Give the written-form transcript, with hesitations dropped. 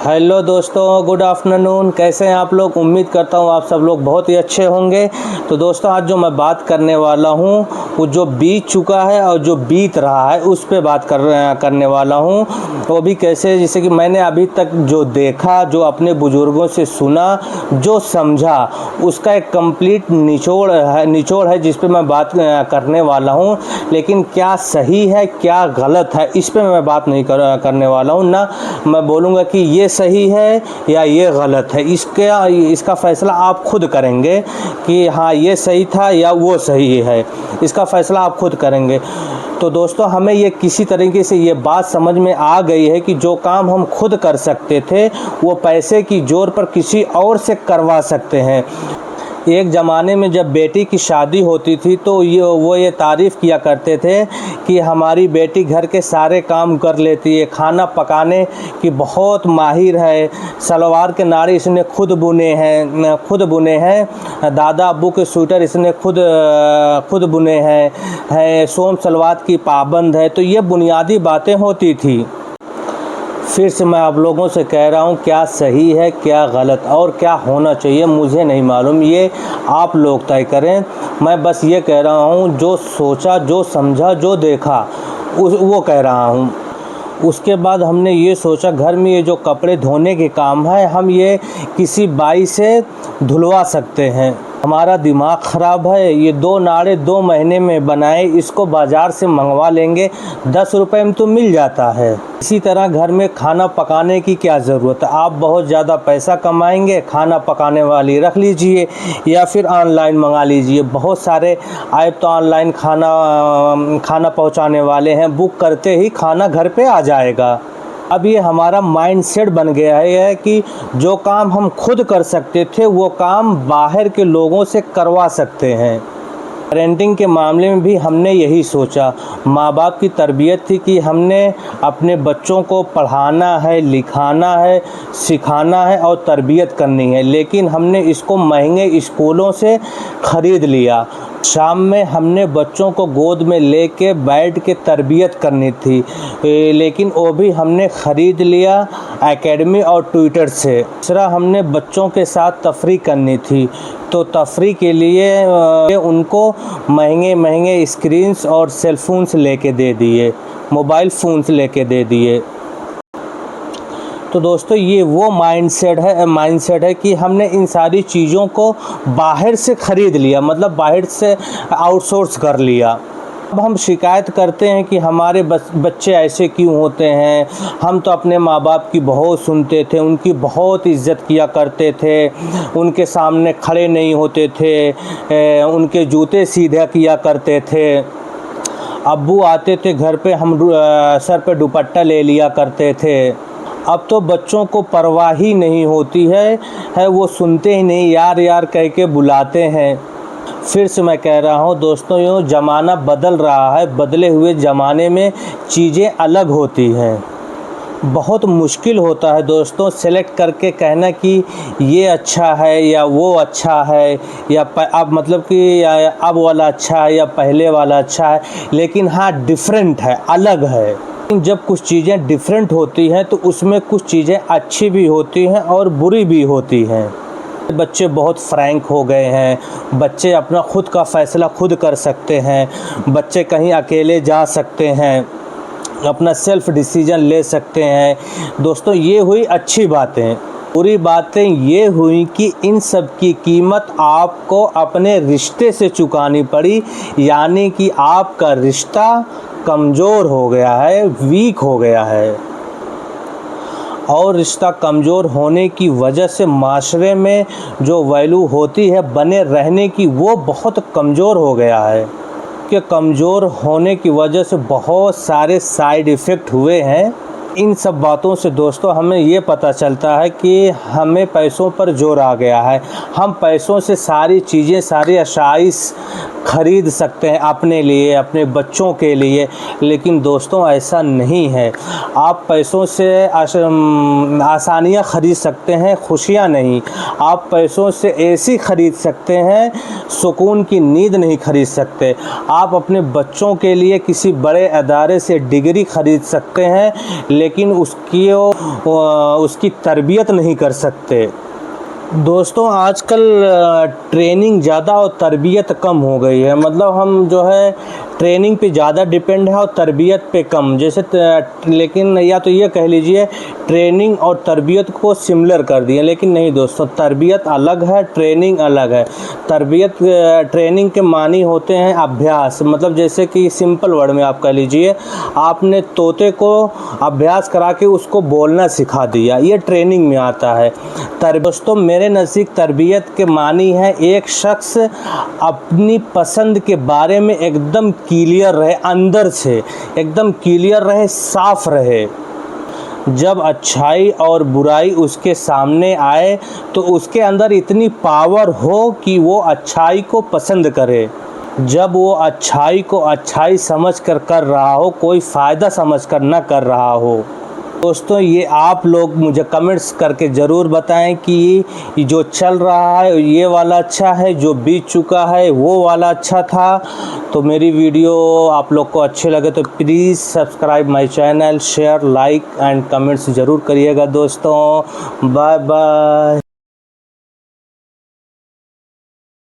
Hello दोस्तों, good afternoon. कैसे हैं आप लोग? उम्मीद करता हूँ आप सब लोग बहुत ही अच्छे होंगे। तो दोस्तों, आज जो मैं बात करने वाला हूँ वो जो बीत चुका है और जो बीत रहा है उस पे बात करने वाला हूँ। वो भी कैसे, जैसे कि मैंने अभी तक जो देखा, जो अपने बुज़ुर्गों से सुना, जो समझा, उसका एक कंप्लीट निचोड़ है जिस पे मैं बात करने वाला हूँ। लेकिन क्या सही है क्या गलत है, इस पे मैं बात नहीं करने वाला हूँ। ना मैं बोलूँगा कि ये सही है या ये गलत है। इसका फ़ैसला आप खुद करेंगे कि हाँ ये सही था या वो सही है। इसका फ़ैसला आप खुद करेंगे। तो दोस्तों, हमें ये किसी तरीके से ये बात समझ में आ गई है कि जो काम हम खुद कर सकते थे वो पैसे की ज़ोर पर किसी और से करवा सकते हैं। एक ज़माने में जब बेटी की शादी होती थी तो वो ये तारीफ़ किया करते थे कि हमारी बेटी घर के सारे काम कर लेती है, खाना पकाने की बहुत माहिर है, सलवार के नाड़े इसने खुद बुने हैं, दादा अब्बू के स्वेटर इसने खुद बुने हैं, सोम सलवार की पाबंद है। तो ये बुनियादी बातें होती थी। फिर से मैं आप लोगों से कह रहा हूँ, क्या सही है क्या गलत और क्या होना चाहिए मुझे नहीं मालूम, ये आप लोग तय करें। मैं बस ये कह रहा हूँ, जो सोचा, जो समझा, जो देखा वो कह रहा हूँ। उसके बाद हमने ये सोचा, घर में ये जो कपड़े धोने के काम है हम ये किसी बाई से धुलवा सकते हैं। हमारा दिमाग ख़राब है, ये 2 नाड़े 2 महीने में बनाए, इसको बाज़ार से मंगवा लेंगे, 10 रुपये में तो मिल जाता है। इसी तरह घर में खाना पकाने की क्या ज़रूरत है। आप बहुत ज़्यादा पैसा कमाएंगे, खाना पकाने वाली रख लीजिए या फिर ऑनलाइन मंगा लीजिए। बहुत सारे ऐप तो ऑनलाइन खाना पहुंचाने वाले हैं, बुक करते ही खाना घर पे आ जाएगा। अब ये हमारा माइंडसेट बन गया है कि जो काम हम खुद कर सकते थे वो काम बाहर के लोगों से करवा सकते हैं। पेरेंटिंग के मामले में भी हमने यही सोचा। माँ बाप की तरबियत थी कि हमने अपने बच्चों को पढ़ाना है, लिखाना है, सिखाना है और तरबियत करनी है। लेकिन हमने इसको महंगे स्कूलों से ख़रीद लिया। शाम में हमने बच्चों को गोद में लेके बैठ के तरबियत करनी थी, लेकिन वो भी हमने ख़रीद लिया एकेडमी और ट्विटर से। दूसरा, हमने बच्चों के साथ तफरीह करनी थी, तो तफरीह के लिए उनको महंगे स्क्रीन्स और सेलफोन्स लेके दे दिए, मोबाइल फ़ोन्स लेके दे दिए। तो दोस्तों, ये वो माइंडसेट है कि हमने इन सारी चीज़ों को बाहर से ख़रीद लिया, मतलब बाहर से आउटसोर्स कर लिया। अब हम शिकायत करते हैं कि हमारे बच्चे ऐसे क्यों होते हैं। हम तो अपने माँ बाप की बहुत सुनते थे, उनकी बहुत इज़्ज़त किया करते थे, उनके सामने खड़े नहीं होते थे, उनके जूते सीधा किया करते थे। अब्बू आते थे घर पे, हम सर पे दुपट्टा ले लिया करते थे। अब तो बच्चों को परवाह ही नहीं होती है, वो सुनते ही नहीं, यार यार कह के बुलाते हैं। फिर से मैं कह रहा हूँ दोस्तों, यूँ ज़माना बदल रहा है, बदले हुए ज़माने में चीज़ें अलग होती हैं। बहुत मुश्किल होता है दोस्तों सेलेक्ट करके कहना कि ये अच्छा है या वो अच्छा है, या अब मतलब कि अब वाला अच्छा है या पहले वाला अच्छा है। लेकिन हाँ, डिफरेंट है, अलग है। जब कुछ चीज़ें डिफरेंट होती हैं तो उसमें कुछ चीज़ें अच्छी भी होती हैं और बुरी भी होती हैं। बच्चे बहुत फ्रैंक हो गए हैं, बच्चे अपना खुद का फ़ैसला खुद कर सकते हैं, बच्चे कहीं अकेले जा सकते हैं, अपना सेल्फ़ डिसीज़न ले सकते हैं। दोस्तों, ये हुई अच्छी बातें। बुरी बातें ये हुई कि इन सब की कीमत आपको अपने रिश्ते से चुकानी पड़ी, यानी कि आपका रिश्ता कमज़ोर हो गया है, वीक हो गया है। और रिश्ता कमज़ोर होने की वजह से माशरे में जो वैल्यू होती है बने रहने की, वो बहुत कमज़ोर हो गया है। कि कमज़ोर होने की वजह से बहुत सारे साइड इफ़ेक्ट हुए हैं। इन सब बातों से दोस्तों हमें ये पता चलता है कि हमें पैसों पर जोर आ गया है। हम पैसों से सारी चीज़ें, सारी आशाइश ख़रीद सकते हैं अपने लिए, अपने बच्चों के लिए। लेकिन दोस्तों ऐसा नहीं है। आप पैसों से आसानियाँ ख़रीद सकते हैं, खुशियाँ नहीं। आप पैसों से एसी ख़रीद सकते हैं, सुकून की नींद नहीं ख़रीद सकते। आप अपने बच्चों के लिए किसी बड़े अदारे से डिग्री ख़रीद सकते हैं, लेकिन उसकी तरबियत नहीं कर सकते। दोस्तों आजकल ट्रेनिंग ज़्यादा और तरबियत कम हो गई है। मतलब हम जो है ट्रेनिंग पे ज़्यादा डिपेंड है और तरबियत पे कम। जैसे लेकिन या तो ये कह लीजिए ट्रेनिंग और तरबियत को सिमिलर कर दिए, लेकिन नहीं दोस्तों, तरबियत अलग है, ट्रेनिंग अलग है। ट्रेनिंग के मानी होते हैं अभ्यास। मतलब जैसे कि सिंपल वर्ड में आप कह लीजिए आपने तोते को अभ्यास करा के उसको बोलना सिखा दिया, ये ट्रेनिंग में आता है। दोस्तों मेरे नज़दीक तरबियत के मानी है एक शख्स अपनी पसंद के बारे में एकदम क्लियर रहे, अंदर से एकदम क्लियर रहे, साफ रहे। जब अच्छाई और बुराई उसके सामने आए तो उसके अंदर इतनी पावर हो कि वो अच्छाई को पसंद करे। जब वो अच्छाई को अच्छाई समझ कर रहा हो, कोई फ़ायदा समझ कर न कर रहा हो। दोस्तों ये आप लोग मुझे कमेंट्स करके ज़रूर बताएं कि जो चल रहा है ये वाला अच्छा है, जो बीत चुका है वो वाला अच्छा था। तो मेरी वीडियो आप लोग को अच्छे लगे तो please subscribe my channel, share, like and comments ज़रूर करिएगा दोस्तों। Bye bye.